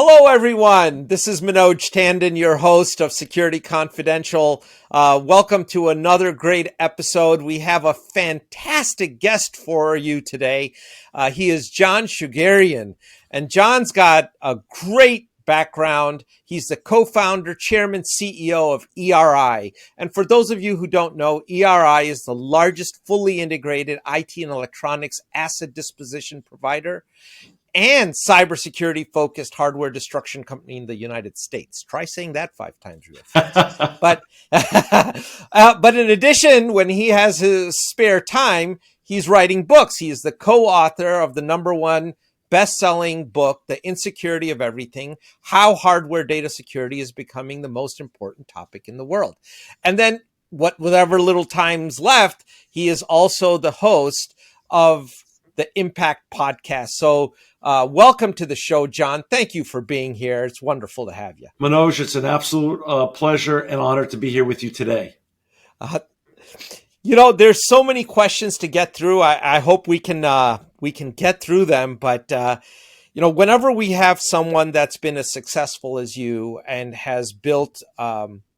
Hello, everyone. This is Manoj Tandon, your host of Security Confidential. Welcome to another great episode. We have a fantastic guest for you today. He is John Shegerian, and John's got a great background. He's the co-founder, chairman, CEO of ERI. And for those of you who don't know, ERI is the largest fully integrated IT and electronics asset disposition provider and cybersecurity-focused hardware destruction company in the United States. Try saying that 5 times real fast. But in addition, when he has his spare time, he's writing books. He is the co-author of the #1 best-selling book, The Insecurity of Everything, How Hardware Data Security is Becoming the Most Important Topic in the World. And then whatever little time's left, he is also the host of the Impact podcast. So welcome to the show, John. Thank you for being here. It's wonderful to have you. Manoj, it's an absolute pleasure and honor to be here with you today. There's so many questions to get through. I hope we can get through them. But, whenever we have someone that's been as successful as you and has built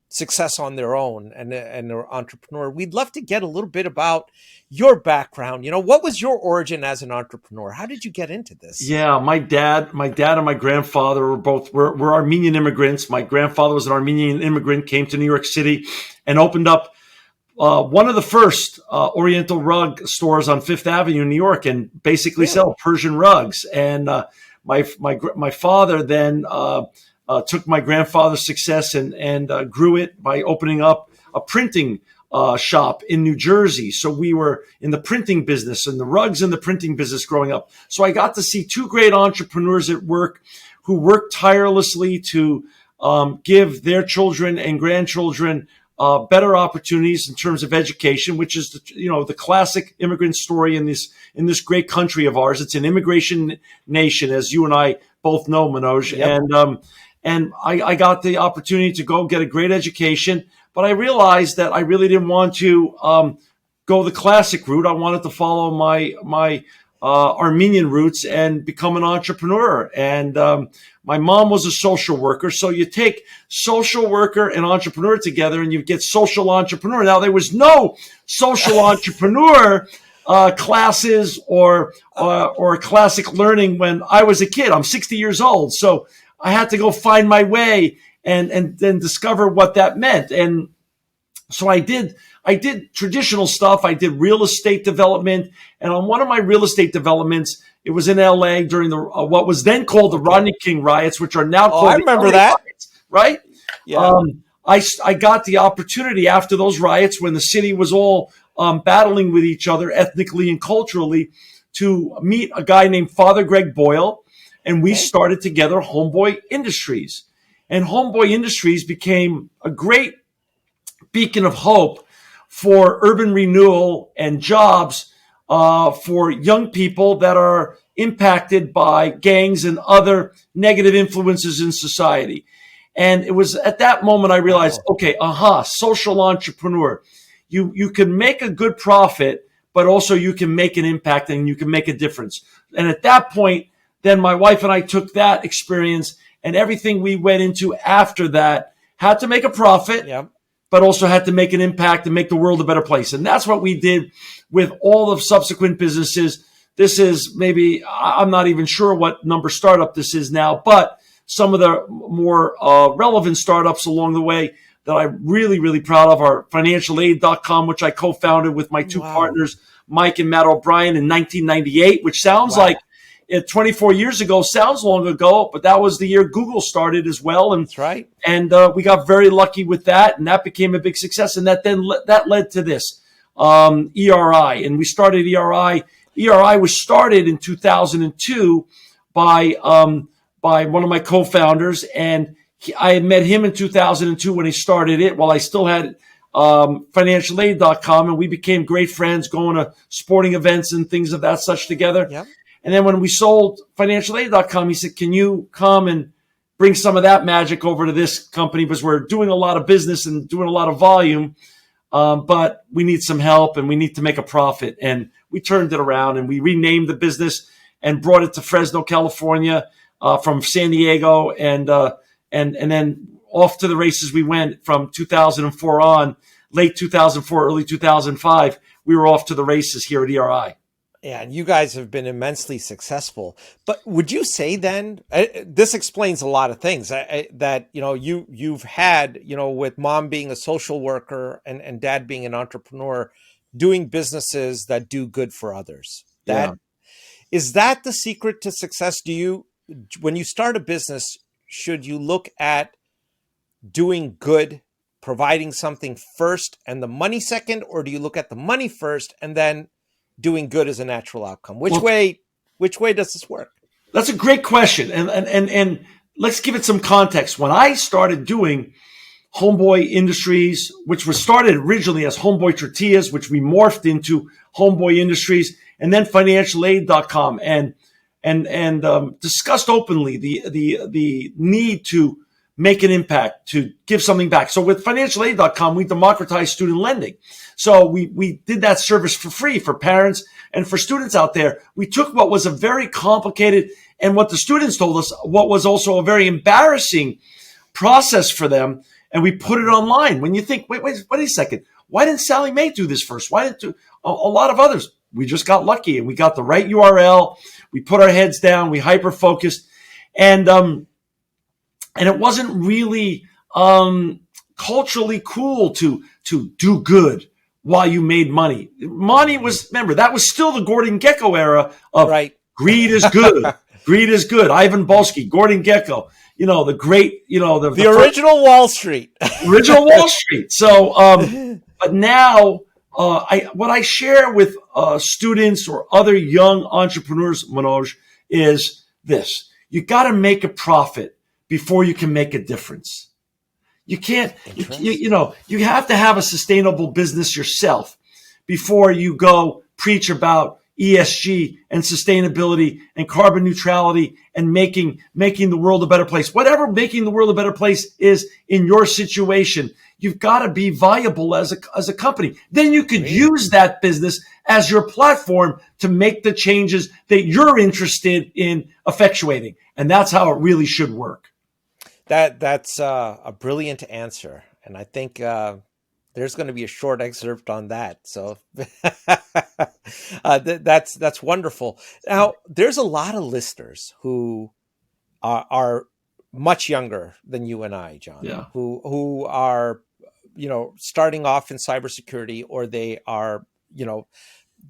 success on their own and they're an entrepreneur, we'd love to get a little bit about your background. What was your origin as an entrepreneur? How did you get into this? Yeah, my dad and my grandfather were Armenian immigrants. My grandfather was an Armenian immigrant, came to New York City and opened up one of the first Oriental rug stores on Fifth Avenue in New York, and basically sell Persian rugs. And my father then took my grandfather's success and grew it by opening up a printing shop in New Jersey. So we were in the printing business and the rugs in the printing business growing up. So I got to see 2 great entrepreneurs at work who worked tirelessly to give their children and grandchildren better opportunities in terms of education, which is the classic immigrant story in this great country of ours. It's an immigration nation, as you and I both know, Manoj. Yep. And I got the opportunity to go get a great education, but I realized that I really didn't want to go the classic route. I wanted to follow my Armenian roots and become an entrepreneur. And my mom was a social worker, so you take social worker and entrepreneur together, and you get social entrepreneur. Now, there was no social entrepreneur classes or classic learning when I was a kid. I'm 60 years old, so I had to go find my way and then discover what that meant. And so I did traditional stuff. I did real estate development. And on one of my real estate developments, it was in LA during the what was then called the Rodney King riots, which are now called I remember that. Riots, right? Yeah. I got the opportunity after those riots, when the city was all battling with each other ethnically and culturally, to meet a guy named Father Greg Boyle. And we started together Homeboy Industries. And Homeboy Industries became a great beacon of hope for urban renewal and jobs for young people that are impacted by gangs and other negative influences in society. And it was at that moment I realized, social entrepreneur. You can make a good profit, but also you can make an impact and you can make a difference. And at that point, then my wife and I took that experience, and everything we went into after that had to make a profit, but also had to make an impact and make the world a better place. And that's what we did with all of subsequent businesses. This is maybe, I'm not even sure what number startup this is now, but some of the more relevant startups along the way that I'm really, really proud of are financialaid.com, which I co-founded with my 2 partners, Mike and Matt O'Brien, in 1998, which sounds like 24 years ago, sounds long ago, but that was the year Google started as well. And that's right. And we got very lucky with that, and that became a big success. And that then that led to this ERI, and we started ERI. ERI was started in 2002 by one of my co-founders, and I had met him in 2002 when he started it, while I still had financialaid.com, and we became great friends, going to sporting events and things of that such together. Yep. And then when we sold financialaid.com, he said, can you come and bring some of that magic over to this company, because we're doing a lot of business and doing a lot of volume, but we need some help and we need to make a profit. And we turned it around and we renamed the business and brought it to Fresno, California. from San Diego, and then off to the races we went from 2004 on, late 2004, early 2005. We were off to the races here at ERI. Yeah, and you guys have been immensely successful. But would you say then, this explains a lot of things that, you've had, with mom being a social worker and dad being an entrepreneur, doing businesses that do good for others. Is that the secret to success? When you start a business, should you look at doing good, providing something first and the money second, or do you look at the money first and then doing good as a natural outcome? Which way does this work? That's a great question. And let's give it some context. When I started doing Homeboy Industries, which was started originally as Homeboy Tortillas, which we morphed into Homeboy Industries, and then financialaid.com, and discussed openly the need to make an impact, to give something back. So with financialaid.com, we democratized student lending. So we did that service for free for parents and for students out there. We took what was a very complicated, and what the students told us, what was also a very embarrassing process for them, and we put it online. When you think, wait a second, why didn't Sally Mae do this first? Why didn't a lot of others? We just got lucky, and we got the right URL. We put our heads down. We hyper-focused. And it wasn't really culturally cool to do good while you made money. Money was, remember, that was still the Gordon Gekko era of greed is good. Greed is good. Ivan Bolsky, Gordon Gekko, the great, the original Wall Street. Original Wall Street. So, but now, what I share with students or other young entrepreneurs, Manoj, is this: you got to make a profit before you can make a difference. You can't, you have to have a sustainable business yourself before you go preach about ESG and sustainability and carbon neutrality and making the world a better place. Whatever making the world a better place is in your situation, you've got to be viable as a company. Then you could use that business as your platform to make the changes that you're interested in effectuating. And that's how it really should work. That's a brilliant answer. And I think there's going to be a short excerpt on that. So that's wonderful. Now, there's a lot of listeners who are much younger than you and I, John, who are, starting off in cybersecurity, or they are,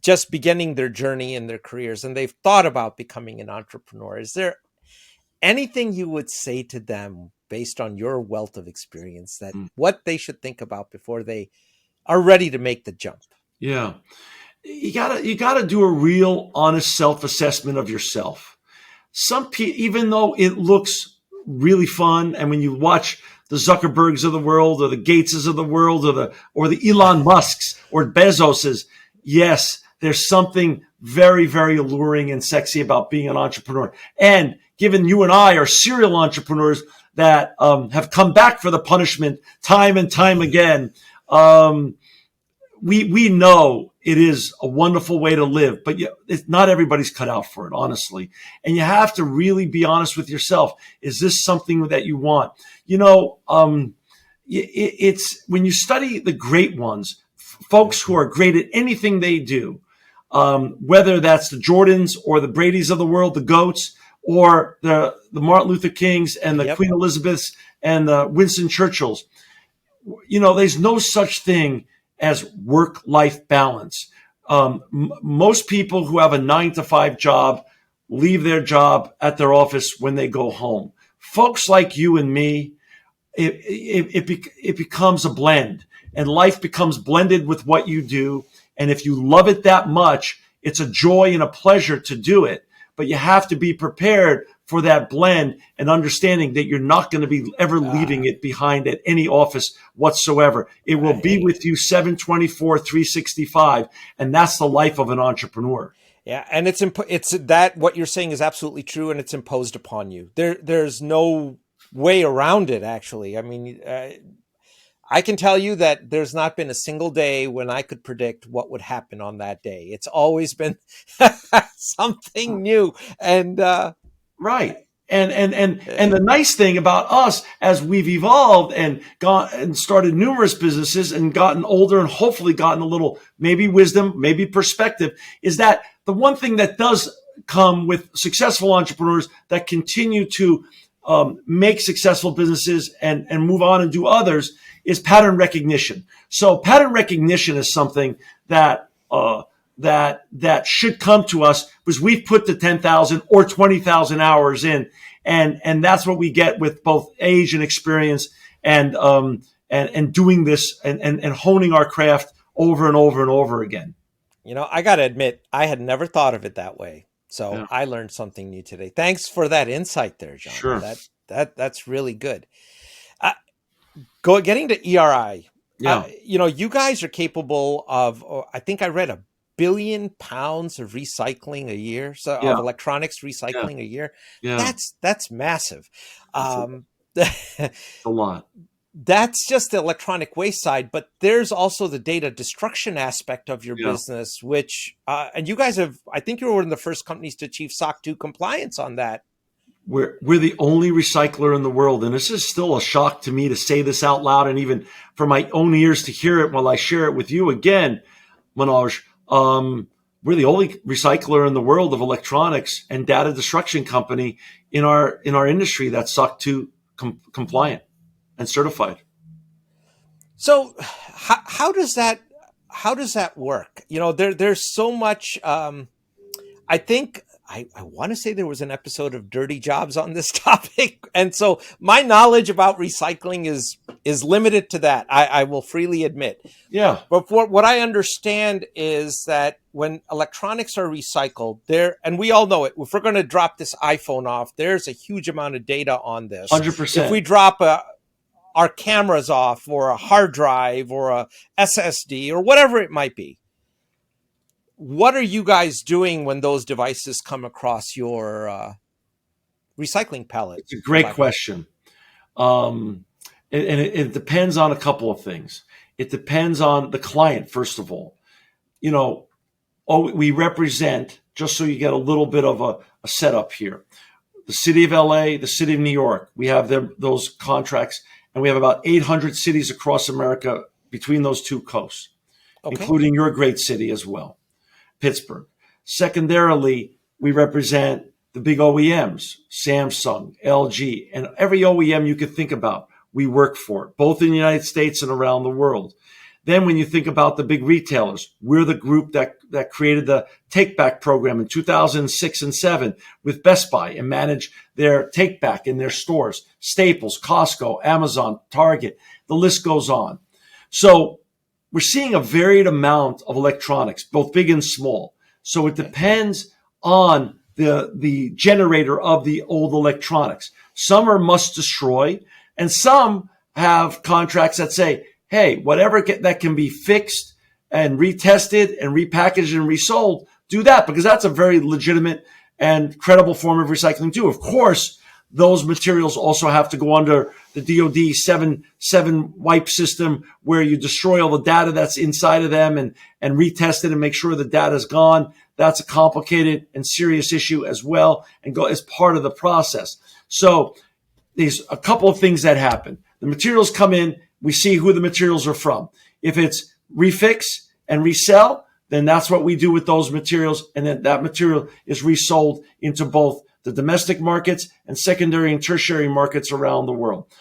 just beginning their journey in their careers, and they've thought about becoming an entrepreneur. Is there anything you would say to them based on your wealth of experience that what they should think about before they are ready to make the jump? Yeah. You gotta do a real honest self-assessment of yourself. Some people, even though it looks really fun, and when you watch the Zuckerbergs of the world, or the Gateses of the world, or the Elon Musks or Bezoses, yes, there's something very, very alluring and sexy about being an entrepreneur. And given you and I are serial entrepreneurs that have come back for the punishment time and time again, we know it is a wonderful way to live, but it's not everybody's cut out for it, honestly. And you have to really be honest with yourself. Is this something that you want? It's when you study the great ones, folks who are great at anything they do, whether that's the Jordans or the Bradys of the world, the GOATs, or the Martin Luther Kings and the Queen Elizabeths and the Winston Churchills. There's no such thing as work-life balance. Most people who have a 9-to-5 job leave their job at their office when they go home. Folks like you and me, it becomes a blend, and life becomes blended with what you do. And if you love it that much, it's a joy and a pleasure to do it. But you have to be prepared for that blend and understanding that you're not going to be ever leaving it behind at any office whatsoever. It will be with you 7/24, 365. And that's the life of an entrepreneur. Yeah. And it's that what you're saying is absolutely true. And it's imposed upon you. There's no way around it, actually. I mean, I can tell you that there's not been a single day when I could predict what would happen on that day. It's always been something new. And right. And the nice thing about us, as we've evolved and gone and started numerous businesses and gotten older and hopefully gotten a little maybe wisdom, maybe perspective, is that the one thing that does come with successful entrepreneurs that continue to make successful businesses and move on and do others is pattern recognition. So pattern recognition is something that that should come to us because we've put the 10,000 or 20,000 hours in, and that's what we get with both age and experience and doing this and honing our craft over and over and over again. You know, I got to admit, I had never thought of it that way. So yeah. I learned something new today. Thanks for that insight there, John. Sure. That's really good. Getting to ERI, yeah. You know, you guys are capable of, I think I read 1 billion pounds of recycling a year. So yeah. of electronics recycling a year. Yeah. That's massive. That's a lot. That's just the electronic waste side, but there's also the data destruction aspect of your business, which, and you guys have, I think you were one of the first companies to achieve SOC2 compliance on that. We're the only recycler in the world. And this is still a shock to me to say this out loud and even for my own ears to hear it while I share it with you again, Manoj. We're the only recycler in the world of electronics and data destruction company in our industry that's SOC2 compliant and certified. So how does that work? You know, there's so much, I think I want to say there was an episode of Dirty Jobs on this topic. And so my knowledge about recycling is limited to that. I will freely admit. Yeah. But what I understand is that when electronics are recycled and we all know it, if we're going to drop this iPhone off, there's a huge amount of data on this. 100%. If we drop our cameras off or a hard drive or a SSD or whatever it might be, what are you guys doing when those devices come across your recycling pallet? It's a great question. And it depends on a couple of things. It depends on the client, first of all. You know, we represent, just so you get a little bit of a setup here, the city of LA, the city of New York. We have those contracts, and we have about 800 cities across America between those two coasts, including your great city as well, Pittsburgh. Secondarily, we represent the big OEMs, Samsung, LG, and every OEM you could think about, we work for, both in the United States and around the world. Then when you think about the big retailers, we're the group that created the Take Back program in 2006 and 7 with Best Buy and managed their Take Back in their stores, Staples, Costco, Amazon, Target, the list goes on. So we're seeing a varied amount of electronics, both big and small. So it depends on the generator of the old electronics. Some are must destroy, and some have contracts that say, hey, whatever that can be fixed and retested and repackaged and resold, do that, because that's a very legitimate and credible form of recycling too. Of course, those materials also have to go under the DoD 7 wipe system, where you destroy all the data that's inside of them and retest it and make sure the data is gone. That's a complicated and serious issue as well, and go as part of the process. So there's a couple of things that happen. The materials come in, we see who the materials are from. If it's refix and resell, then that's what we do with those materials. And then that material is resold into both the domestic markets and secondary and tertiary markets around the world.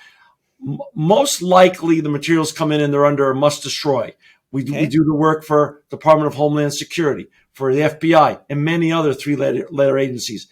Most likely the materials come in and they're under a must destroy. We do the work for Department of Homeland Security, for the FBI, and many other 3-letter agencies.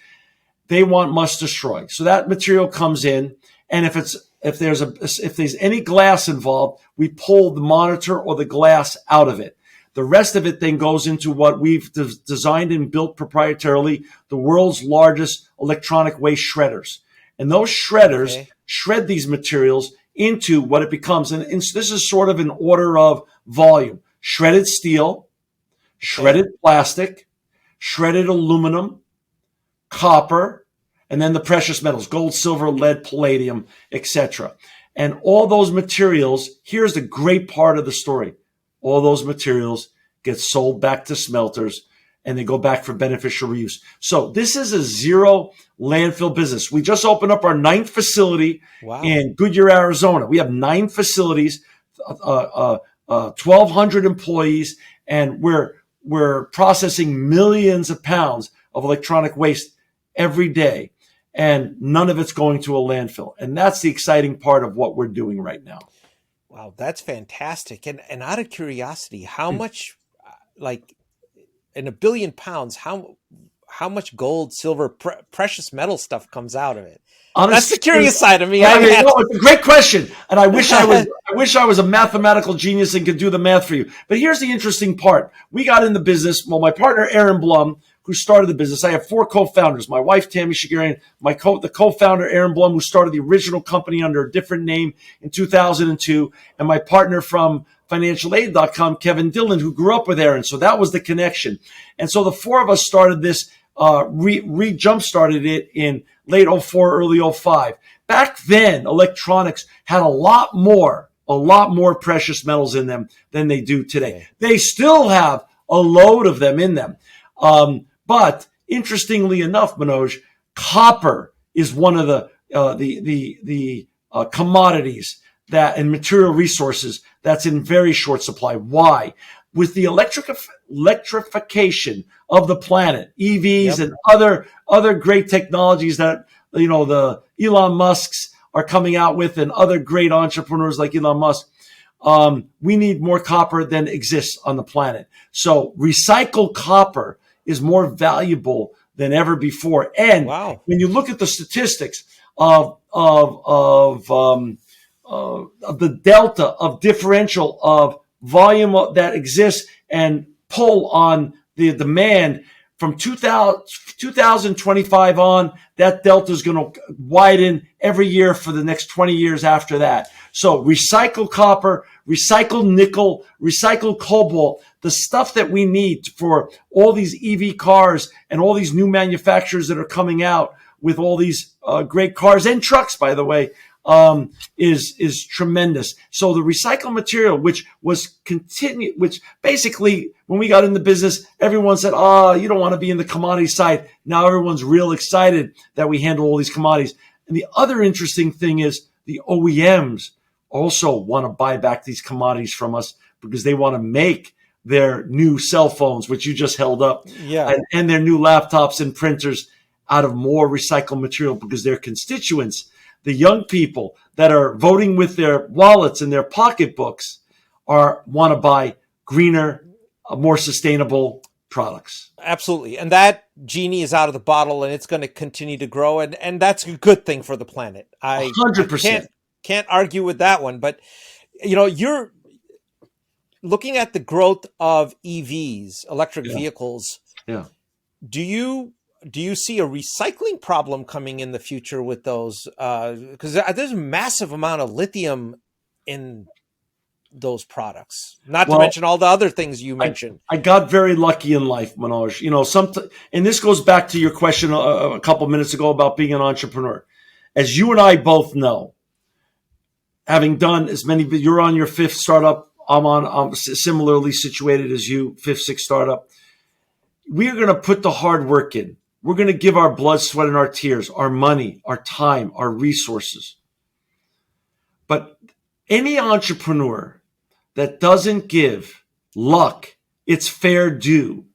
They want must destroy. So that material comes in, and if there's any glass involved, we pull the monitor or the glass out of it. The rest of it then goes into what we've designed and built proprietarily, the world's largest electronic waste shredders. And those shredders shred these materials into what it becomes. And this is sort of an order of volume: shredded steel, shredded plastic, shredded aluminum, copper, and then the precious metals: gold, silver, lead, palladium, etc. And all those materials, here's the great part of the story: all those materials get sold back to smelters, and they go back for beneficial reuse. So this is a zero landfill business. We just opened up our 9th facility in Goodyear, Arizona. We have 9 facilities, 1,200 employees, and we're processing millions of pounds of electronic waste every day, and none of it's going to a landfill. And that's the exciting part of what we're doing right now. Wow, that's fantastic. And out of curiosity, how much, like in a billion pounds, how much gold, silver, precious metal stuff comes out of it? Honestly, that's the curious side of me. It's a great question, and I wish I was a mathematical genius and could do the math for you. But here's the interesting part: we got in the business. Well, my partner Aaron Blum, who started the business, I have 4 co-founders: my wife Tammy Shegerian, the co-founder Aaron Blum, who started the original company under a different name in 2002, and my partner from financialaid.com, Kevin Dillon, who grew up with Aaron. So that was the connection. And so the 4 of us started this, jump-started it in late 04, early 05. Back then, electronics had a lot more precious metals in them than they do today. They still have a load of them in them. But interestingly enough, Manoj, copper is one of the commodities that and material resources that's in very short supply. Why? With the electrification of the planet, EVs and other great technologies that the Elon Musks are coming out with, and other great entrepreneurs like Elon Musk, we need more copper than exists on the planet. So recycled copper is more valuable than ever before. And when you look at the statistics of the delta of differential of volume that exists and pull on the demand from 2025 on, that delta is going to widen every year for the next 20 years after that. So recycled copper, recycled nickel, recycled cobalt, the stuff that we need for all these EV cars and all these new manufacturers that are coming out with all these great cars and trucks, by the way, is tremendous. So the recycled material, which basically when we got in the business, everyone said, you don't want to be in the commodity side. Now everyone's real excited that we handle all these commodities. And the other interesting thing is the OEMs also want to buy back these commodities from us because they want to make their new cell phones, which you just held up, and their new laptops and printers out of more recycled material, because their constituents, the young people that are voting with their wallets and their pocketbooks, want to buy greener, more sustainable products. Absolutely. And that genie is out of the bottle, and it's going to continue to grow. And that's a good thing for the planet. 100%. Can't argue with that one. But, you're looking at the growth of EVs, electric vehicles. Yeah. Do you see a recycling problem coming in the future with those? Because there's a massive amount of lithium in those products, not to mention all the other things you mentioned. I got very lucky in life, Manoj. And this goes back to your question a couple minutes ago about being an entrepreneur. As you and I both know, having done as many, you're on your 5th startup. I'm similarly situated as you, 5th, 6th startup. We're going to put the hard work in. We're going to give our blood, sweat, and our tears, our money, our time, our resources. But any entrepreneur that doesn't give luck its fair due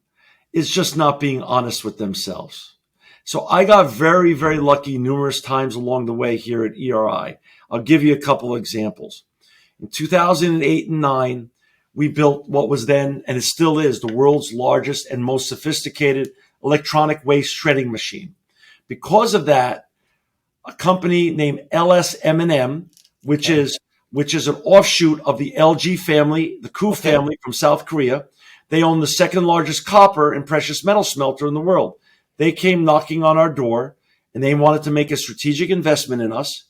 is just not being honest with themselves. So I got very, very lucky numerous times along the way here at ERI. I'll give you a couple of examples. In 2008 and 9, we built what was then, and it still is, the world's largest and most sophisticated electronic waste shredding machine. Because of that, a company named LSM&M, which is an offshoot of the LG family, the Koo family from South Korea. They own the 2nd largest copper and precious metal smelter in the world. They came knocking on our door, and they wanted to make a strategic investment in us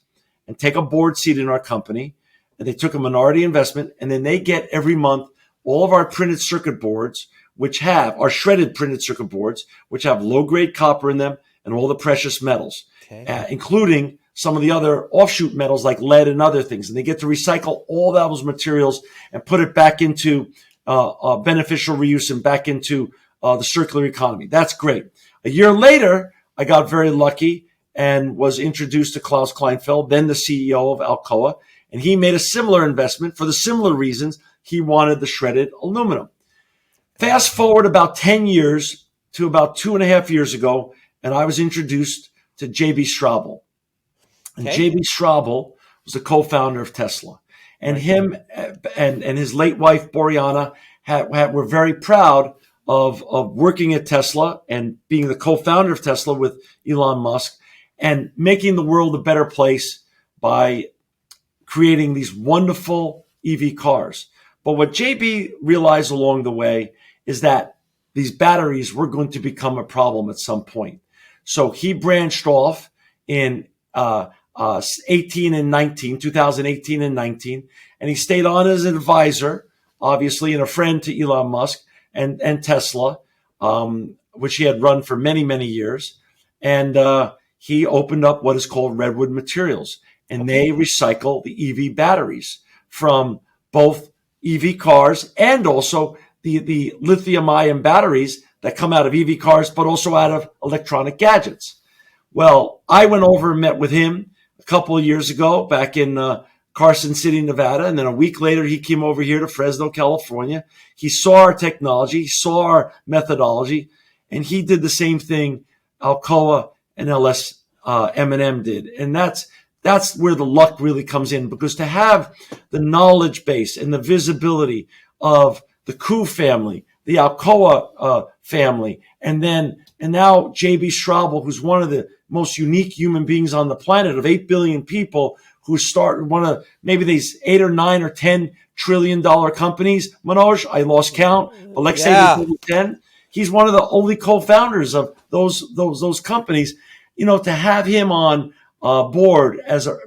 and take a board seat in our company. And they took a minority investment, and then they get every month all of our printed circuit boards, which have our shredded printed circuit boards, which have low-grade copper in them and all the precious metals, including some of the other offshoot metals like lead and other things. And they get to recycle all those materials and put it back into beneficial reuse and back into the circular economy. That's great. A year later, I got very lucky and was introduced to Klaus Kleinfeld, then the CEO of Alcoa, and he made a similar investment for the similar reasons. He wanted the shredded aluminum. Fast forward about 10 years to about 2.5 years ago, and I was introduced to JB Straubel. And JB Straubel was the co-founder of Tesla. And him and his late wife, Boreana, were very proud of working at Tesla and being the co-founder of Tesla with Elon Musk and making the world a better place by creating these wonderful EV cars. But what JB realized along the way is that these batteries were going to become a problem at some point. So he branched off in 2018 and 19, and he stayed on as an advisor, obviously, and a friend to Elon Musk and Tesla, which he had run for many, many years. And he opened up what is called Redwood Materials, and they recycle the EV batteries from both EV cars and also the lithium-ion batteries that come out of EV cars, but also out of electronic gadgets. Well, I went over and met with him a couple of years ago back in Carson City, Nevada. And then a week later, he came over here to Fresno, California. He saw our technology, he saw our methodology, and he did the same thing Alcoa and LS M&M did. And that's where the luck really comes in, because to have the knowledge base and the visibility of the Koo family, the Alcoa family, and now JB Straubel, who's one of the most unique human beings on the planet of 8 billion people, who started one of maybe these 8 or 9 or 10 $trillion companies. Manoj, I lost count, but let's say 10. He's one of the only co-founders of those companies. You know, to have him on board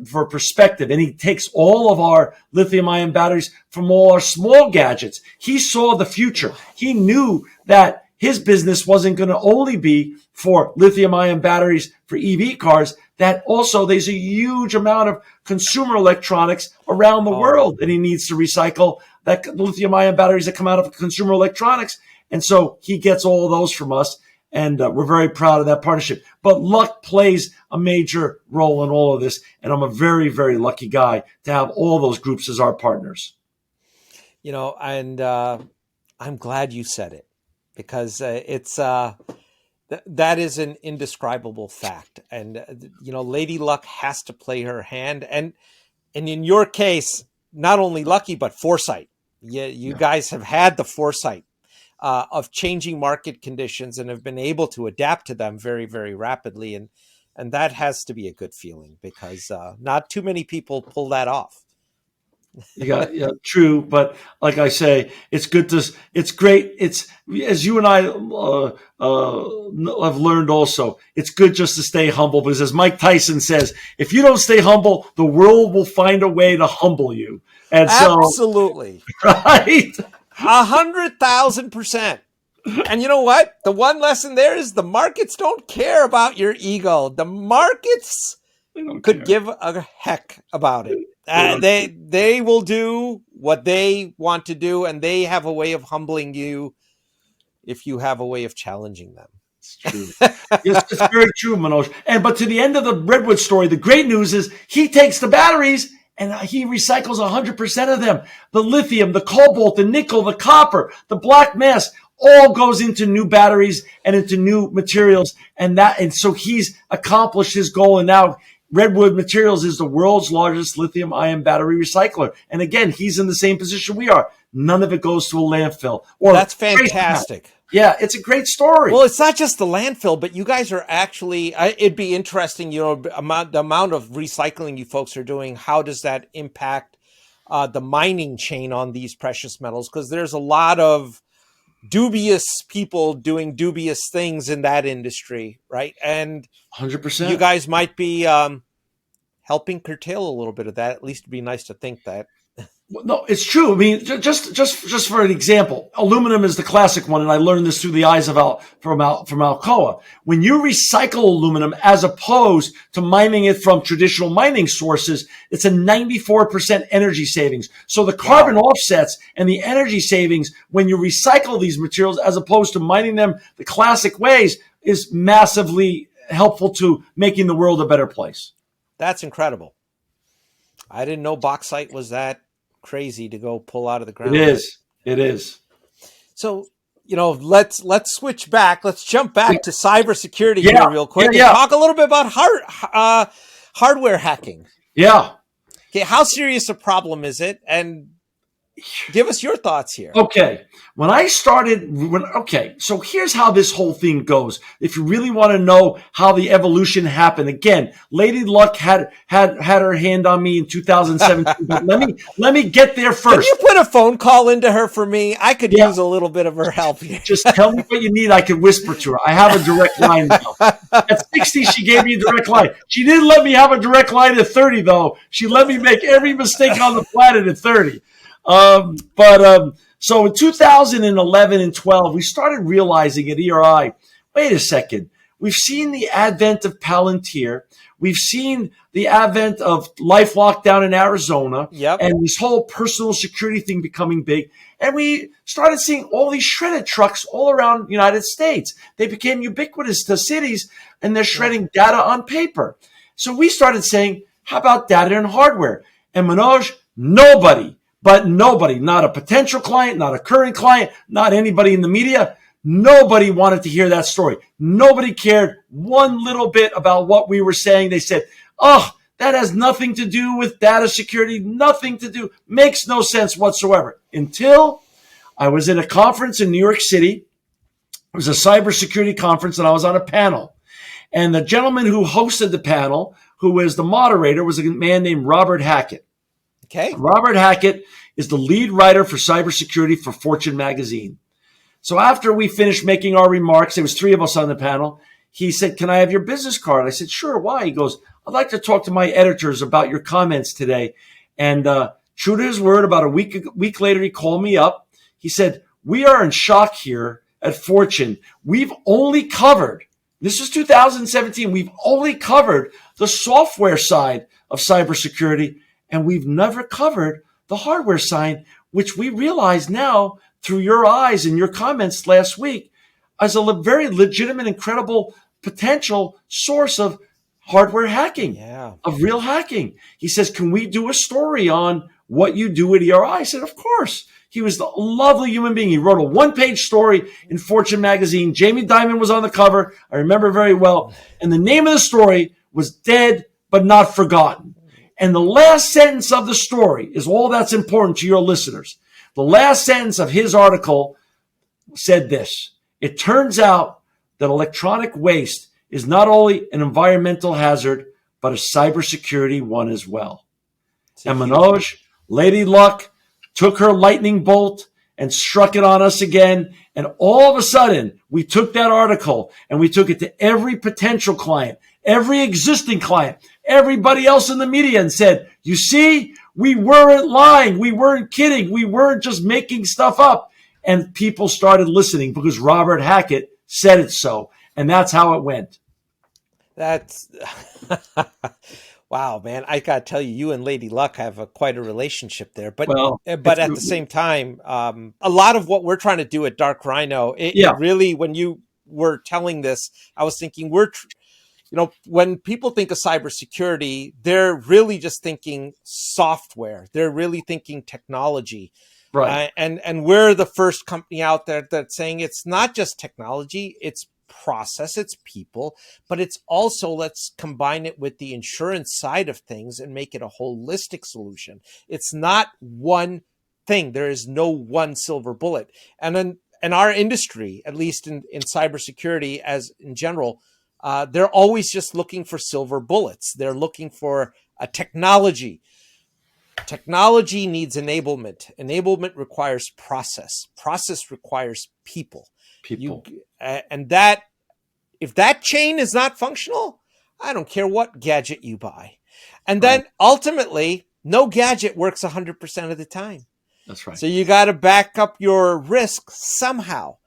for perspective, and he takes all of our lithium-ion batteries from all our small gadgets. He saw the future. He knew that his business wasn't going to only be for lithium-ion batteries for EV cars, that also there's a huge amount of consumer electronics around the world that he needs to recycle, that lithium-ion batteries that come out of consumer electronics. And so he gets all of those from us, and we're very proud of that partnership. But luck plays a major role in all of this, and I'm a very, very lucky guy to have all those groups as our partners. You know, and I'm glad you said it, because it's that is an indescribable fact. And you know, Lady Luck has to play her hand, and in your case, not only lucky but foresight. You guys have had the foresight of changing market conditions and have been able to adapt to them very, very rapidly, and that has to be a good feeling, because not too many people pull that off. Yeah, true. But like I say, it's great. It's, as you and I have learned also, it's good just to stay humble, because as Mike Tyson says, if you don't stay humble, the world will find a way to humble you. And absolutely. Right. 100,000%. And you know what? The one lesson there is the markets don't care about your ego. The markets could give a heck about it. They will do what they want to do, and they have a way of humbling you if you have a way of challenging them. It's true. Yes, it's very true, Manoj. But to the end of the Redwood story, the great news is he takes the batteries and he recycles 100% of them. The lithium, the cobalt, the nickel, the copper, the black mass, all goes into new batteries and into new materials. And so he's accomplished his goal. And now Redwood Materials is the world's largest lithium-ion battery recycler. And again, he's in the same position we are. None of it goes to a landfill. That's fantastic. Yeah, it's a great story. Well, it's not just the landfill, but you guys are actually, it'd be interesting, you know, the amount of recycling you folks are doing. How does that impact the mining chain on these precious metals? Because there's a lot of dubious people doing dubious things in that industry, right? And 100%. You guys might be helping curtail a little bit of that. At least it'd be nice to think that. No, it's true. I mean, just for an example, aluminum is the classic one, and I learned this through the eyes of from Alcoa. When you recycle aluminum as opposed to mining it from traditional mining sources, it's a 94% energy savings. So the carbon offsets and the energy savings when you recycle these materials as opposed to mining them the classic ways is massively helpful to making the world a better place. That's incredible. I didn't know bauxite was that crazy to go pull out of the ground. It is. So, let's switch back. Let's jump back to cybersecurity here real quick and talk a little bit about hardware hacking. Yeah. Okay, how serious a problem is it? And give us your thoughts here. Okay. So here's how this whole thing goes. If you really want to know how the evolution happened, again, Lady Luck had her hand on me in 2017. But let me get there first. Can you put a phone call into her for me? I could use a little bit of her help here. Just tell me what you need. I can whisper to her. I have a direct line now. At 60, she gave me a direct line. She didn't let me have a direct line at 30, though. She let me make every mistake on the planet at 30. So in 2011 and 12, we started realizing at ERI, wait a second, we've seen the advent of Palantir. We've seen the advent of LifeLock down in Arizona and this whole personal security thing becoming big. And we started seeing all these shredded trucks all around the United States. They became ubiquitous to cities and they're shredding data on paper. So we started saying, how about data and hardware? And Manoj, nobody, not a potential client, not a current client, not anybody in the media. Nobody wanted to hear that story. Nobody cared one little bit about what we were saying. They said, oh, that has nothing to do with data security, nothing to do, makes no sense whatsoever. Until I was in a conference in New York City. It was a cybersecurity conference and I was on a panel. And the gentleman who hosted the panel, who was the moderator, was a man named Robert Hackett. Okay. Robert Hackett is the lead writer for cybersecurity for Fortune magazine. So after we finished making our remarks, there was 3 of us on the panel. He said, can I have your business card? I said, sure. Why? He goes, I'd like to talk to my editors about your comments today. And true to his word, about a week later, he called me up. He said, we are in shock here at Fortune. We've only covered, this is 2017, we've only covered the software side of cybersecurity. And we've never covered the hardware side, which we realize now through your eyes and your comments last week as a very legitimate and credible potential source of hardware hacking, of real hacking. He says, can we do a story on what you do at ERI? I said, of course. He was a lovely human being. He wrote a 1-page story in Fortune magazine. Jamie Dimon was on the cover. I remember very well. And the name of the story was Dead But Not Forgotten. And the last sentence of the story is all that's important to your listeners. The last sentence of his article said this: it turns out that electronic waste is not only an environmental hazard, but a cybersecurity one as well. And Manoj, Lady Luck, took her lightning bolt and struck it on us again. And all of a sudden, we took that article and we took it to every potential client, every existing client, everybody else in the media and said, you see, we weren't lying. We weren't kidding. We weren't just making stuff up. And people started listening because Robert Hackett said it so. And that's how it went. That's wow, man. I got to tell you, you and Lady Luck have quite a relationship there. But at the same time, a lot of what we're trying to do at Dark Rhino, it really, when you were telling this, I was thinking when people think of cybersecurity, they're really just thinking software. They're really thinking technology. Right. And we're the first company out there that's saying it's not just technology, it's process, it's people, but it's also, let's combine it with the insurance side of things and make it a holistic solution. It's not one thing. There is no one silver bullet. And then in our industry, at least in cybersecurity as in general, they're always just looking for silver bullets. They're looking for a technology. Technology needs enablement. Enablement requires process. Process requires people. And that, if that chain is not functional, I don't care what gadget you buy. And then ultimately, no gadget works 100% of the time. That's right. So you got to back up your risk somehow.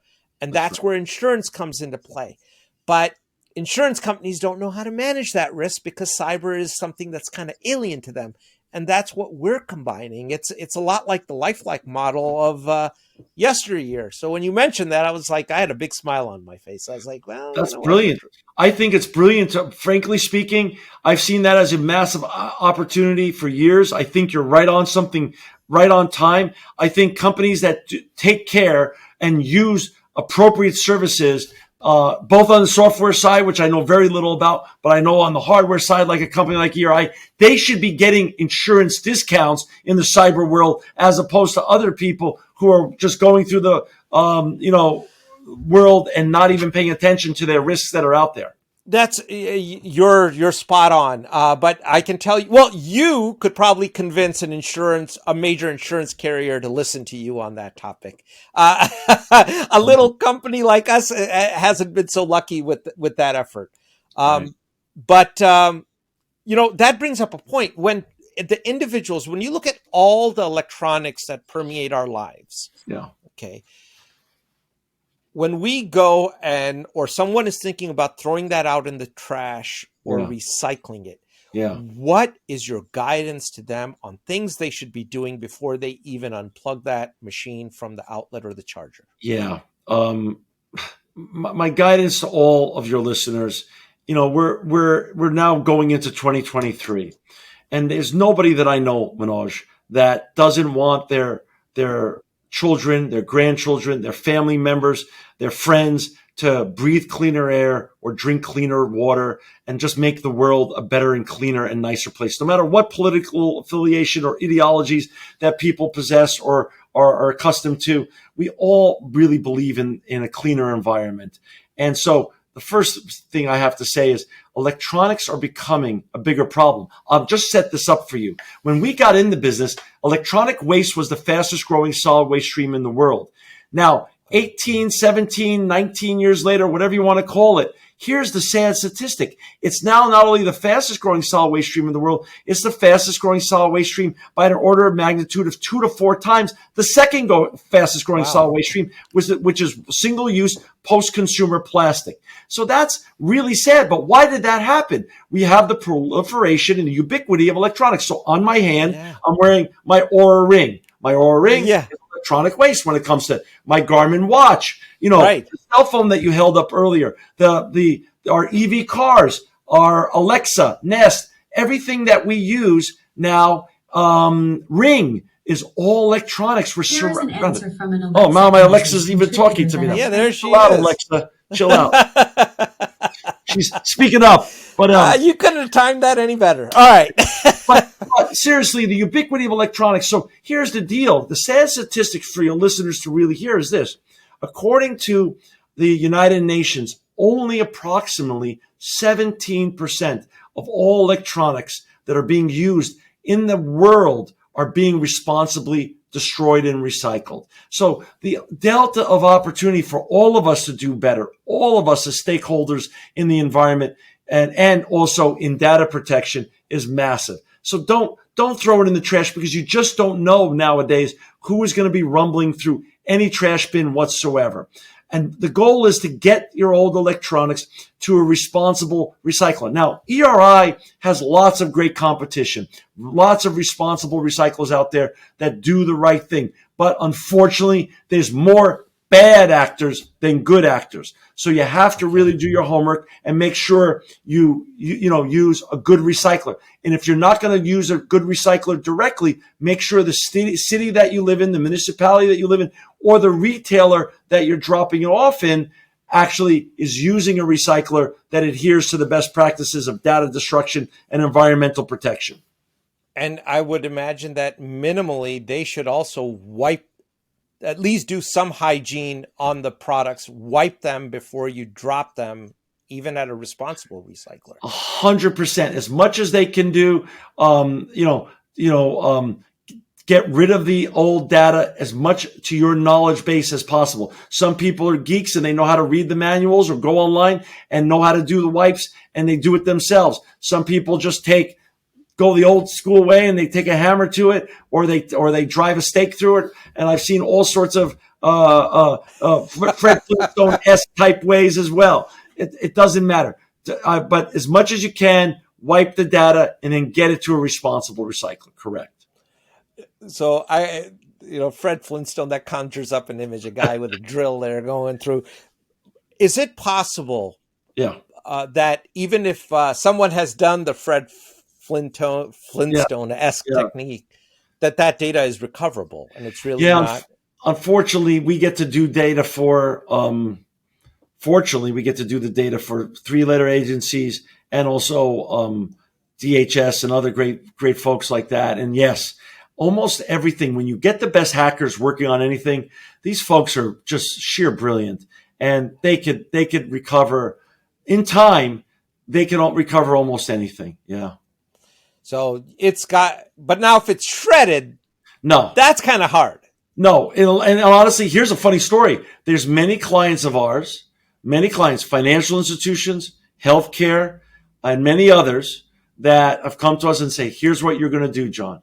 And that's right. where insurance comes into play. But insurance companies don't know how to manage that risk because cyber is something that's kind of alien to them. And that's what we're combining. It's a lot like the lifelike model of yesteryear. So when you mentioned that, I was like, I had a big smile on my face. I was like, well, that's brilliant. I think it's brilliant. Frankly speaking, I've seen that as a massive opportunity for years. I think you're right on something, right on time. I think companies that take care and use appropriate services, both on the software side, which I know very little about, but I know on the hardware side, like a company like ERI, they should be getting insurance discounts in the cyber world as opposed to other people who are just going through the, world and not even paying attention to their risks that are out there. That's you're spot on. But I can tell you, well, you could probably convince a major insurance carrier to listen to you on that topic. A little company like us hasn't been so lucky with that effort. Right. But that brings up a point when the individuals, when you look at all the electronics that permeate our lives. Yeah. Okay. When we go or someone is thinking about throwing that out in the trash or recycling it, what is your guidance to them on things they should be doing before they even unplug that machine from the outlet or the charger? Yeah. My guidance to all of your listeners, we're now going into 2023, and there's nobody that I know, Manoj, that doesn't want their children, their grandchildren, their family members, their friends to breathe cleaner air or drink cleaner water and just make the world a better and cleaner and nicer place. No matter what political affiliation or ideologies that people possess or are accustomed to, we all really believe in a cleaner environment. And so the first thing I have to say is electronics are becoming a bigger problem. I'll just set this up for you. When we got in the business, electronic waste was the fastest growing solid waste stream in the world. Now, 18, 17, 19 years later, whatever you want to call it, here's the sad statistic. It's now not only the fastest growing solid waste stream in the world, it's the fastest growing solid waste stream by an order of magnitude of 2 to 4 times the second fastest growing solid waste stream, which is single use post-consumer plastic. So that's really sad. But why did that happen? We have the proliferation and the ubiquity of electronics. So on my hand, I'm wearing my Oura Ring. My Oura Ring is electronic waste when it comes to my Garmin watch, the cell phone that you held up earlier, our EV cars, our Alexa, Nest, everything that we use now, Ring is all electronics. We're surrounded. Oh, now my Alexa's even talking to me now. Yeah, there she is. Out, Alexa, chill out. She's speaking up. But you couldn't have timed that any better. All right. but seriously, the ubiquity of electronics. So here's the deal. The sad statistics for your listeners to really hear is this. According to the United Nations, only approximately 17% of all electronics that are being used in the world are being responsibly destroyed and recycled. So the delta of opportunity for all of us to do better, all of us as stakeholders in the environment and also in data protection is massive. So don't throw it in the trash because you just don't know nowadays who is going to be rumbling through any trash bin whatsoever. And the goal is to get your old electronics to a responsible recycler. Now, ERI has lots of great competition, lots of responsible recyclers out there that do the right thing. But unfortunately, there's more bad actors than good actors. So you have to really do your homework and make sure you use a good recycler. And if you're not going to use a good recycler directly, make sure the city that you live in, the municipality that you live in, or the retailer that you're dropping it off in actually is using a recycler that adheres to the best practices of data destruction and environmental protection. And I would imagine that minimally they should also at least do some hygiene on the products, wipe them before you drop them, even at a responsible recycler. 100%, as much as they can do, get rid of the old data as much to your knowledge base as possible. Some people are geeks and they know how to read the manuals or go online and know how to do the wipes and they do it themselves. Some people just take go the old school way and they take a hammer to it, or they drive a stake through it. And I've seen all sorts of Fred Flintstone-esque type ways as well. It doesn't matter. But as much as you can, wipe the data and then get it to a responsible recycler. Correct. So Fred Flintstone, that conjures up an image, a guy with a drill there going through. Is it possible that even if someone has done the Fred Flintstone-esque technique, that data is recoverable and it's really not? Unfortunately, we get to do data for fortunately, we get to do the data for 3-letter agencies and also DHS and other great folks like that. And yes, almost everything, when you get the best hackers working on anything, these folks are just sheer brilliant. And they could recover in time. They can recover almost anything. Yeah. So but now if it's shredded, no, that's kind of hard. No. And honestly, here's a funny story. There's many clients of ours, financial institutions, healthcare, and many others that have come to us and say, here's what you're going to do, John.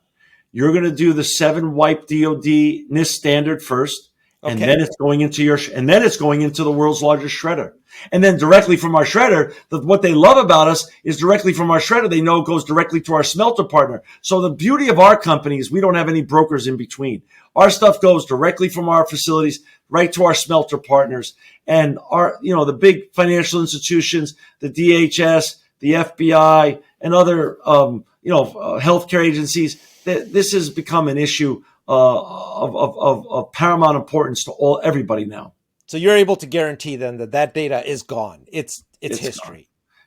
You're going to do the 7-wipe DoD NIST standard first. And then it's going into the world's largest shredder. And then directly from our shredder, what they love about us is directly from our shredder, they know it goes directly to our smelter partner. So the beauty of our company is we don't have any brokers in between. Our stuff goes directly from our facilities right to our smelter partners. And the big financial institutions, the DHS, the FBI, and other, healthcare agencies, this has become an issue of paramount importance to everybody now. So you're able to guarantee then that data is gone. It's history. Gone.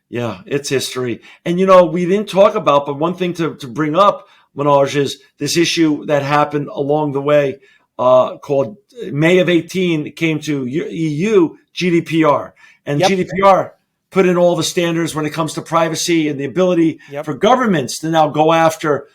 Yeah, it's history. And we didn't talk about, but one thing to bring up, Manoj, is this issue that happened along the way called May of 18. It came to EU GDPR, and GDPR put in all the standards when it comes to privacy and the ability for governments to now go after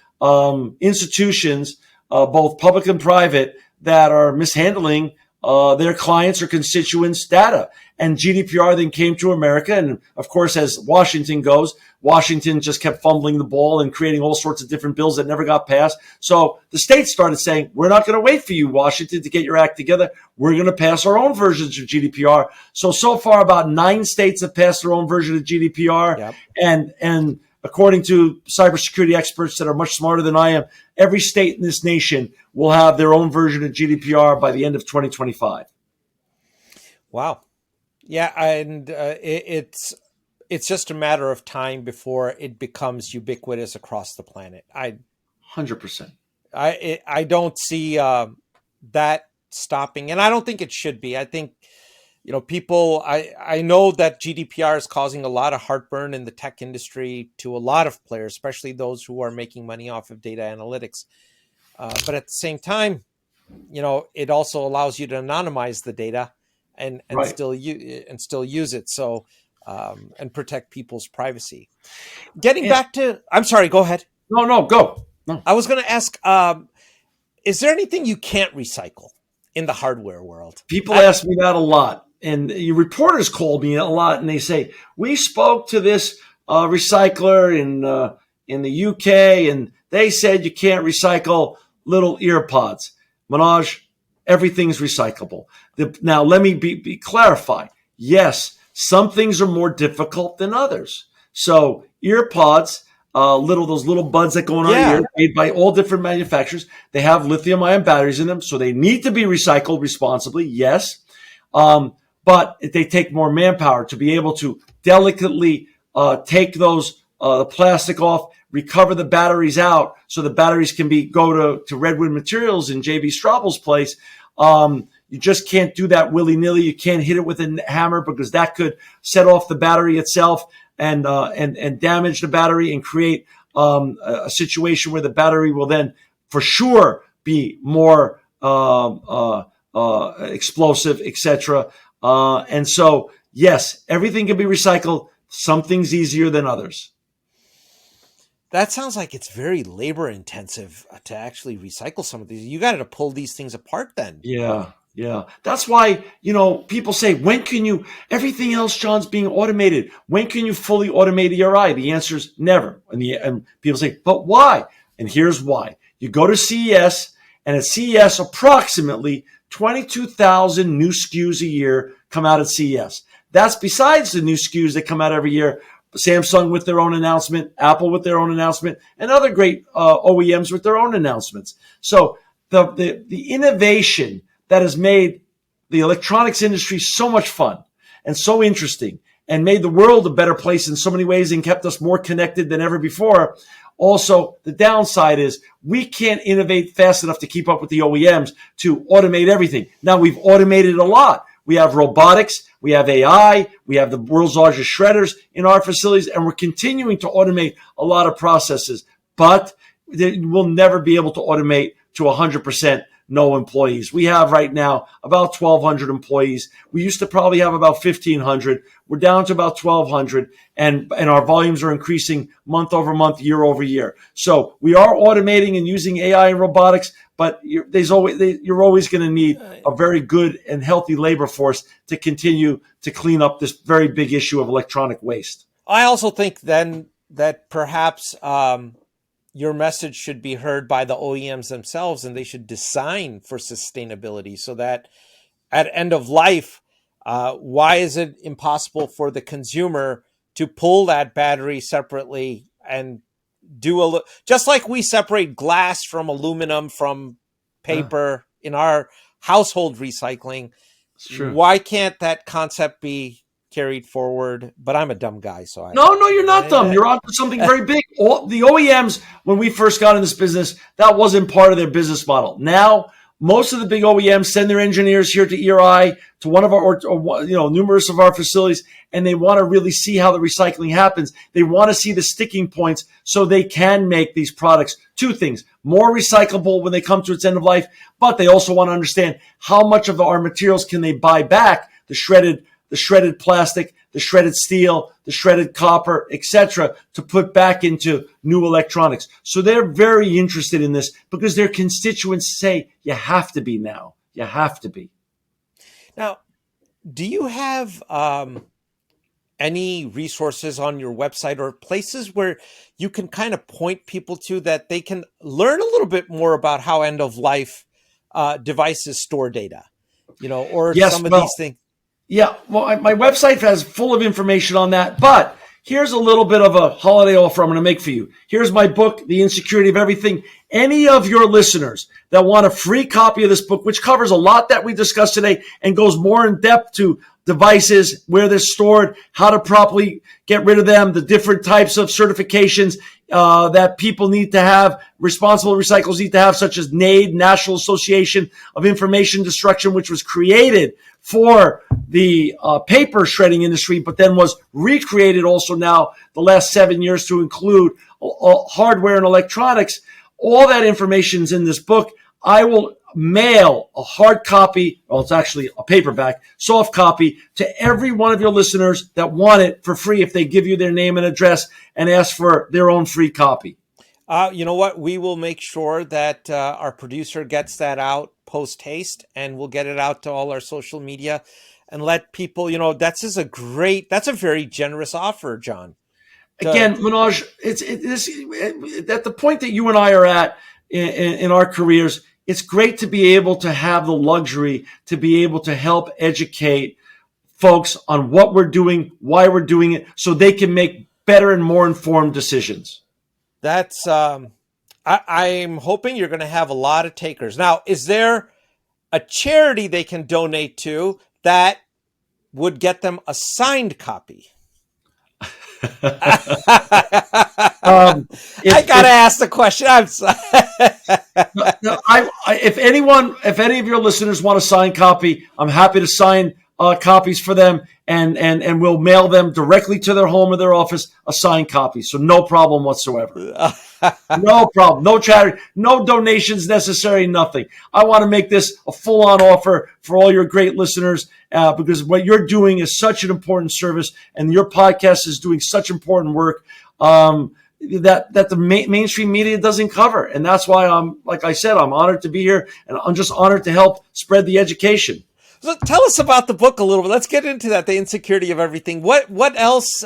institutions, both public and private, that are mishandling their clients or constituents' data. And GDPR then came to America. And of course, as Washington goes, Washington just kept fumbling the ball and creating all sorts of different bills that never got passed. So the states started saying, we're not going to wait for you, Washington, to get your act together. We're going to pass our own versions of GDPR. So far, about 9 states have passed their own version of GDPR. And according to cybersecurity experts that are much smarter than I am, every state in this nation will have their own version of GDPR by the end of 2025. Wow. Yeah, and it's just a matter of time before it becomes ubiquitous across the planet. 100%. I don't see that stopping, and I don't think it should be. I think people, I know that GDPR is causing a lot of heartburn in the tech industry to a lot of players, especially those who are making money off of data analytics. But at the same time, it also allows you to anonymize the data and still use it. So, and protect people's privacy. Getting back to, I'm sorry, go ahead. No, go. No. I was going to ask, is there anything you can't recycle in the hardware world? People ask me that a lot. And reporters call me a lot, and they say, we spoke to this recycler in the UK, and they said you can't recycle little ear pods. Manoj, everything's recyclable. Now, let me clarify. Yes, some things are more difficult than others. So ear pods, those little buds that go on our ear, made by all different manufacturers, they have lithium-ion batteries in them, so they need to be recycled responsibly, yes. But they take more manpower to be able to delicately take those the plastic off, recover the batteries out, so the batteries can go to Redwood Materials in JB Straubel's place. You just can't do that willy-nilly. You can't hit it with a hammer because that could set off the battery itself and damage the battery and create a situation where the battery will then for sure be more explosive, etc. And so, yes, everything can be recycled. Some things easier than others. That sounds like it's very labor intensive to actually recycle some of these. You got to pull these things apart then. Yeah. Yeah. That's why, people say, when can you, everything else, John's being automated. When can you fully automate ERI? The answer is never. And people say, but why? And here's why. You go to CES, and at CES, approximately 22,000 new SKUs a year come out at CES. That's besides the new SKUs that come out every year. Samsung with their own announcement, Apple with their own announcement, and other great OEMs with their own announcements. So the innovation that has made the electronics industry so much fun and so interesting and made the world a better place in so many ways and kept us more connected than ever before. Also, the downside is we can't innovate fast enough to keep up with the OEMs to automate everything. Now, we've automated a lot. We have robotics, we have AI, we have the world's largest shredders in our facilities, and we're continuing to automate a lot of processes. But we'll never be able to automate to 100% no employees. We have right now about 1,200 employees. We used to probably have about 1,500. We're down to about 1,200, and our volumes are increasing month over month, year over year. So we are automating and using AI and robotics, but you're always going to need a very good and healthy labor force to continue to clean up this very big issue of electronic waste. I also think then that perhaps your message should be heard by the OEMs themselves, and they should design for sustainability so that at end of life, why is it impossible for the consumer to pull that battery separately and do just like we separate glass from aluminum from paper in our household recycling? It's true. Why can't that concept be carried forward? But I'm a dumb guy, so No, you're not dumb. You're on to something very big. The OEMs, when we first got in this business, that wasn't part of their business model. Now, most of the big OEMs send their engineers here to ERI, to one of our, numerous of our facilities, and they want to really see how the recycling happens. They want to see the sticking points so they can make these products. Two things: more recyclable when they come to its end of life, but they also want to understand how much of our materials can they buy back, the shredded plastic, the shredded steel, the shredded copper, etc., to put back into new electronics. So they're very interested in this because their constituents say, you have to be now. You have to be. Now, do you have any resources on your website or places where you can kind of point people to that they can learn a little bit more about how end-of-life devices store data, or some of these things? Yeah, well, my website has full of information on that, but here's a little bit of a holiday offer I'm going to make for you. Here's my book, The Insecurity of Everything. Any of your listeners that want a free copy of this book, which covers a lot that we discussed today and goes more in depth to devices, where they're stored, how to properly get rid of them, the different types of certifications that people need to have, responsible recyclers need to have, such as NAID, National Association of Information Destruction, which was created for the paper shredding industry, but then was recreated also now the last 7 years to include hardware and electronics. All that information is in this book. I will mail a hard copy, well, it's actually a paperback, soft copy, to every one of your listeners that want it for free if they give you their name and address and ask for their own free copy. You know what? We will make sure that our producer gets that out post haste, and we'll get it out to all our social media and let people, that's a very generous offer, John. Again, Manoj, it's at the point that you and I are at in our careers, it's great to be able to have the luxury to be able to help educate folks on what we're doing, why we're doing it, so they can make better and more informed decisions. That's, I'm hoping you're going to have a lot of takers. Now, is there a charity they can donate to that would get them a signed copy? I gotta ask the question. I'm sorry. If any of your listeners want a signed copy, I'm happy to sign copies for them, and we'll mail them directly to their home or their office, a signed copy. So no problem whatsoever. No problem. No charity, no donations necessary, nothing. I want to make this a full-on offer for all your great listeners because what you're doing is such an important service, and your podcast is doing such important work. that the mainstream media doesn't cover. And that's why like I said, I'm honored to be here, and I'm just honored to help spread the education. So tell us about the book a little bit. Let's get into that, The Insecurity of Everything. What else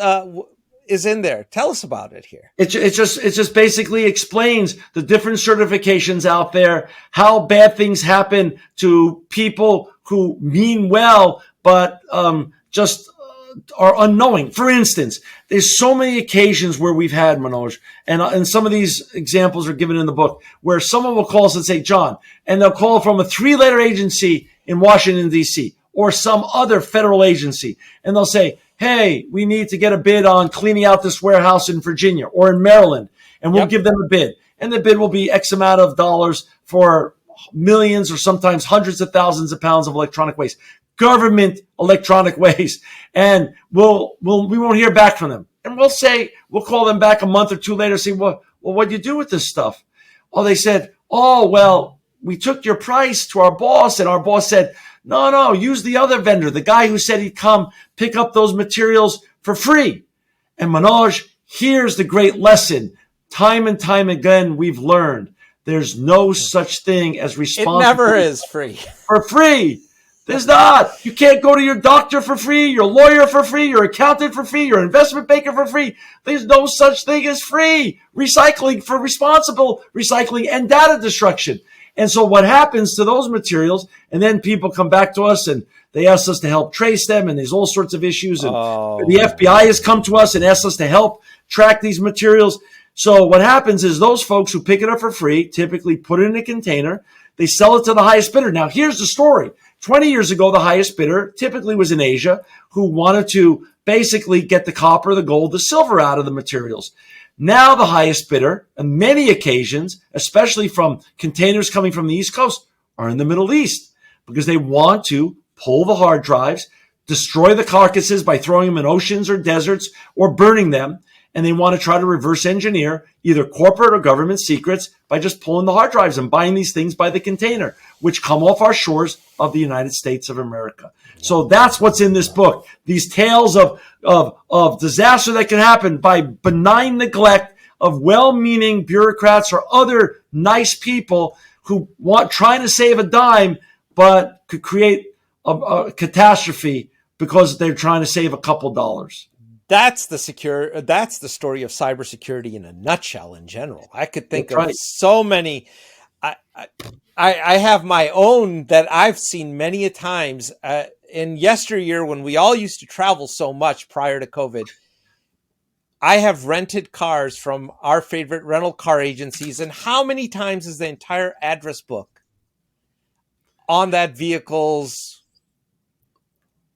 is in there? Tell us about it here. It just basically explains the different certifications out there, how bad things happen to people who mean well, but just are unknowing. For instance, there's so many occasions where we've had, Manoj, and some of these examples are given in the book, where someone will call us and say, John, and they'll call from a 3-letter agency in Washington, D.C., or some other federal agency, and they'll say, hey, we need to get a bid on cleaning out this warehouse in Virginia or in Maryland, and we'll give them a bid. And the bid will be X amount of dollars for millions or sometimes hundreds of thousands of pounds of electronic waste, government electronic waste. And we won't hear back from them. And we'll call them back a month or two later and say, well, what'd you do with this stuff? Oh, they said, we took your price to our boss, and our boss said, no, use the other vendor, the guy who said he'd come pick up those materials for free. And Manoj, here's the great lesson. Time and time again, we've learned there's no such thing as responsibility. It never is free. For free. There's not. You can't go to your doctor for free, your lawyer for free, your accountant for free, your investment banker for free. There's no such thing as free. Recycling for responsible recycling and data destruction. And so what happens to those materials, and then people come back to us and they ask us to help trace them, and there's all sorts of issues. And the FBI has come to us and asked us to help track these materials. So what happens is those folks who pick it up for free typically put it in a container. They sell it to the highest bidder. Now, here's the story. 20 years ago, the highest bidder typically was in Asia, who wanted to basically get the copper, the gold, the silver out of the materials. Now the highest bidder, on many occasions, especially from containers coming from the East Coast, are in the Middle East because they want to pull the hard drives, destroy the carcasses by throwing them in oceans or deserts or burning them. And they want to try to reverse engineer either corporate or government secrets by just pulling the hard drives and buying these things by the container, which come off our shores of the United States of America. So that's what's in this book. These tales of disaster that can happen by benign neglect of well-meaning bureaucrats or other nice people who trying to save a dime, but could create a catastrophe because they're trying to save a couple dollars. That's the story of cybersecurity in a nutshell. In general, I could think of so many. I have my own that I've seen many a times. In yesteryear, when we all used to travel so much prior to COVID, I have rented cars from our favorite rental car agencies. And how many times is the entire address book on that vehicle's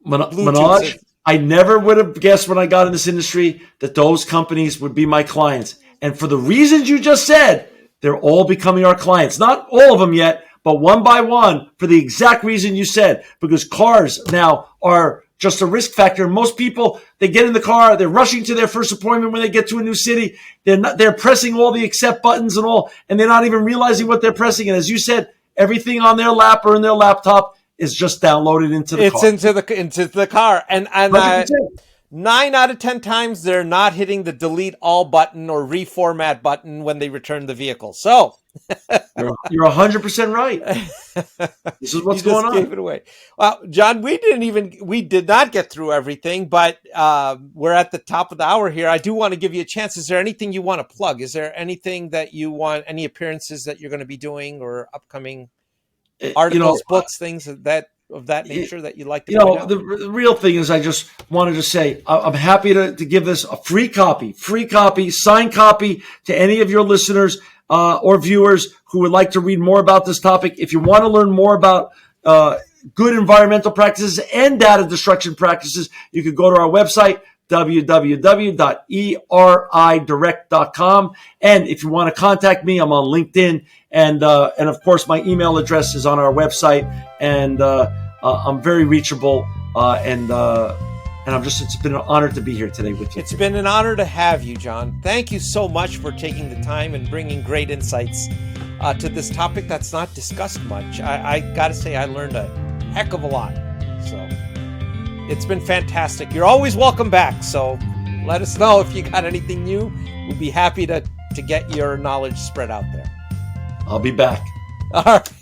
Manoj? I never would have guessed when I got in this industry that those companies would be my clients. And for the reasons you just said, they're all becoming our clients. Not all of them yet, but one by one for the exact reason you said, because cars now are just a risk factor. Most people, they get in the car, they're rushing to their first appointment when they get to a new city. They're pressing all the accept buttons and all, and they're not even realizing what they're pressing. And as you said, everything on their lap or in their laptop is just downloaded into the car. It's into the car. And 9 out of 10 times they're not hitting the delete all button or reformat button when they return the vehicle. So you're 100% right. This is what's going on. Gave it away. Well, John, we did not get through everything, but we're at the top of the hour here. I do want to give you a chance. Is there anything you want to plug? Is there anything that you want, any appearances that you're going to be doing or upcoming articles, books, things of that nature that you'd like to point out? The real thing is I just wanted to say I'm happy to give this a free copy, signed copy to any of your listeners or viewers who would like to read more about this topic. If you want to learn more about good environmental practices and data destruction practices, you could go to our website, www.eridirect.com. And if you want to contact me, I'm on LinkedIn. And of course, my email address is on our website. And I'm very reachable. And it's been an honor to be here today with you. It's been an honor to have you, John. Thank you so much for taking the time and bringing great insights to this topic that's not discussed much. I got to say, I learned a heck of a lot. So it's been fantastic. You're always welcome back. So let us know if you got anything new. We'll be happy to get your knowledge spread out there. I'll be back. All right.